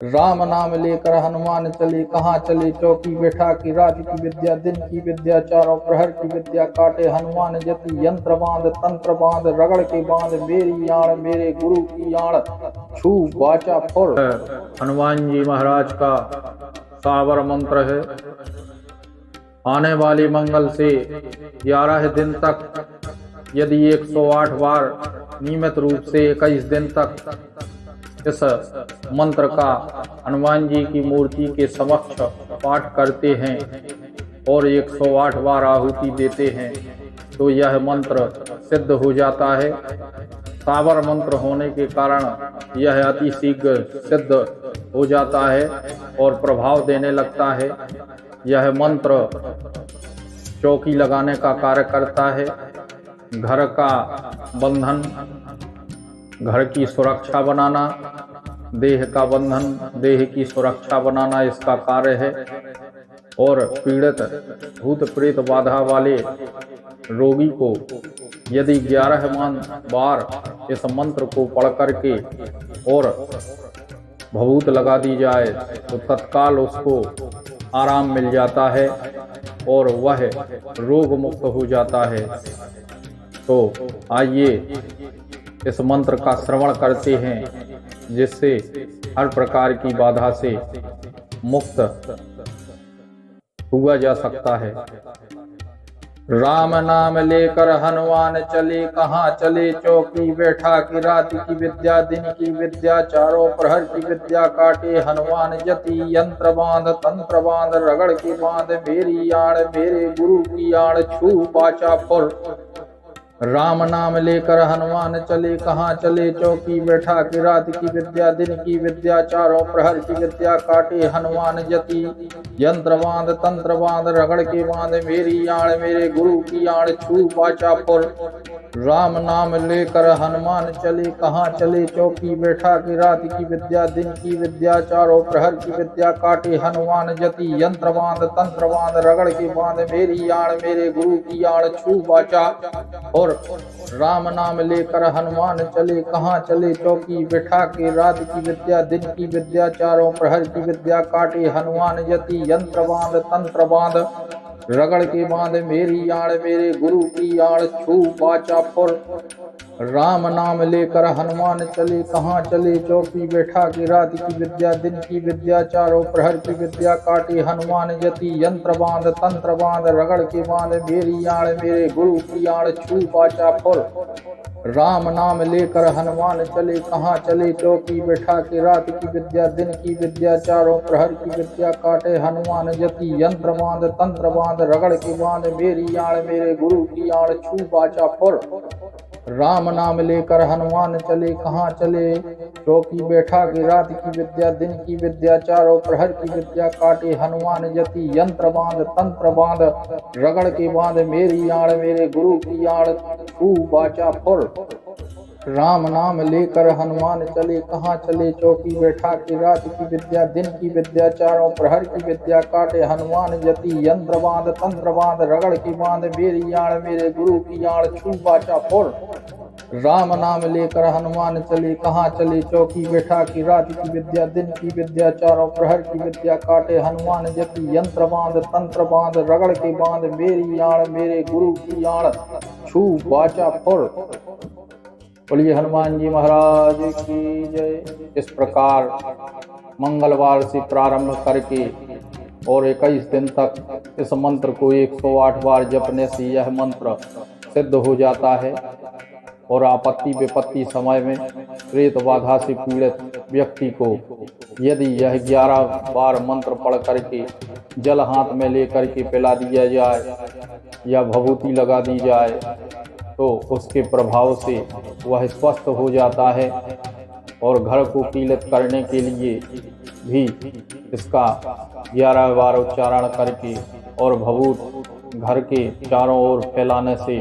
राम नाम लेकर हनुमान चले, कहाँ चले चौकी बैठा की रात की विद्या दिन की विद्या चारों प्रहर की विद्या काटे हनुमान जति यंत्र बांध तंत्र बांध रगड़ के बांध मेरी आड़ मेरे गुरु की आड़ छू वाचा फुर। हनुमान जी महाराज का सावर मंत्र है। आने वाले मंगल से 11 दिन तक यदि 108 बार नियमित रूप से 21 दिन तक इस मंत्र का हनुमान जी की मूर्ति के समक्ष पाठ करते हैं और 108 बार आहुति देते हैं तो यह मंत्र सिद्ध हो जाता है। सावर मंत्र होने के कारण यह अति शीघ्र सिद्ध हो जाता है और प्रभाव देने लगता है। यह मंत्र चौकी लगाने का कार्य करता है। घर का बंधन, घर की सुरक्षा बनाना, देह का बंधन, देह की सुरक्षा बनाना इसका कार्य है। और पीड़ित भूत प्रेत बाधा वाले रोगी को यदि 11 बार इस मंत्र को पढ़ करके और भभूत लगा दी जाए तो तत्काल उसको आराम मिल जाता है और वह रोग मुक्त हो जाता है। तो आइए इस मंत्र का श्रवण करते हैं जिससे हर प्रकार की बाधा से मुक्त हुआ जा सकता है। राम नाम लेकर हनुमान चले, कहाँ चले चौकी बैठा की रात की विद्या दिन की विद्या चारों प्रहर की विद्या काटे हनुमान जति यंत्र बांध तंत्र बांध रगड़ के बांध मेरी आड़ मेरे गुरु की आड़ छू वाचा फुर। राम नाम लेकर हनुमान चले, कहाँ चले चौकी बैठा की रात की विद्या दिन की विद्या चारों प्रहर की विद्या काटे हनुमान जति यंत्र बांध तंत्र बांध रगड़ के बांध मेरी आड़ मेरे गुरु की आड़ छू वाचा फुर। राम नाम लेकर हनुमान चले, कहाँ चले चौकी बैठा की रात की विद्या दिन की विद्या चारों प्रहर की विद्या काटे हनुमान जति यंत्र बांध तंत्र बांध रगड़ के बांध मेरी आड़ मेरे गुरु की आड़ छू वाचा। और राम नाम लेकर हनुमान चले, कहाँ चले चौकी बैठा के रात की विद्या दिन की विद्या चारों प्रहर की विद्या काटे हनुमान जति यंत्र बांध तंत्र बांध रगड़ के बांध मेरी आड़ मेरे गुरु की आड़ छू वाचा फुर। राम नाम लेकर हनुमान चले, कहाँ चले चौकी बैठा के रात की विद्या दिन की विद्या चारों प्रहर की विद्या काटे हनुमान जति यंत्र बांध तंत्र बांध रगड़ के बांध मेरी आड़ मेरे गुरु की आड़ छू वाचा फुर। राम नाम लेकर हनुमान चले, कहाँ चले चौकी बैठा के रात की विद्या दिन की विद्या चारों प्रहर की विद्या काटे हनुमान जति यंत्र बांध तंत्र बांध रगड़ के बांध मेरी आड़ मेरे गुरु की आड़ छू वाचा फुर। राम नाम लेकर हनुमान चले, कहाँ चले चौकी बैठा के रात की विद्या दिन की विद्या चारों प्रहर की विद्या काटे हनुमान जति यंत्र बांध तंत्र बांध रगड़ के बांध मेरी आड़ मेरे गुरु की आड़ छू वाचा फुर। राम नाम लेकर हनुमान चले, कहाँ चले चौकी बैठा के रात की विद्या दिन की विद्या चारों प्रहर की विद्या काटे हनुमान जति यंत्र बांध तंत्र बांध रगड़ के बांध मेरी आड़ मेरे गुरु की आड़ छू वाचा फुर। राम नाम लेकर हनुमान चले, कहाँ चले चौकी बैठा की रात की विद्या दिन की विद्या चारों प्रहर की विद्या काटे हनुमान जति यंत्र बांध तंत्र बांध रगड़ के बांध मेरी आड़ मेरे गुरु की आड़ छू वाचा फुर। बोलिए हनुमान जी महाराज की जय। इस प्रकार मंगलवार से प्रारंभ करके और 21 दिन तक इस मंत्र को 108 बार जपने से यह मंत्र सिद्ध हो जाता है और आपत्ति विपत्ति समय में प्रेत बाधा से पीड़ित व्यक्ति को यदि यह 11 बार मंत्र पढ़ करके जल हाथ में लेकर के पिला दिया जाए या भभूति लगा दी जाए तो उसके प्रभाव से वह स्वस्थ हो जाता है। और घर को कीलित करने के लिए भी इसका 11 बार उच्चारण करके और भभूत घर के चारों ओर फैलाने से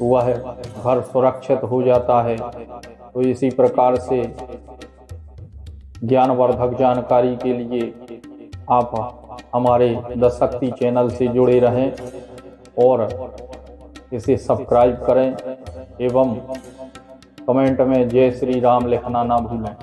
वह घर सुरक्षित हो जाता है। तो इसी प्रकार से ज्ञानवर्धक जानकारी के लिए आप हमारे द शक्ति चैनल से जुड़े रहें और इसे सब्सक्राइब करें एवं कमेंट में जय श्री राम लिखना ना भूलें।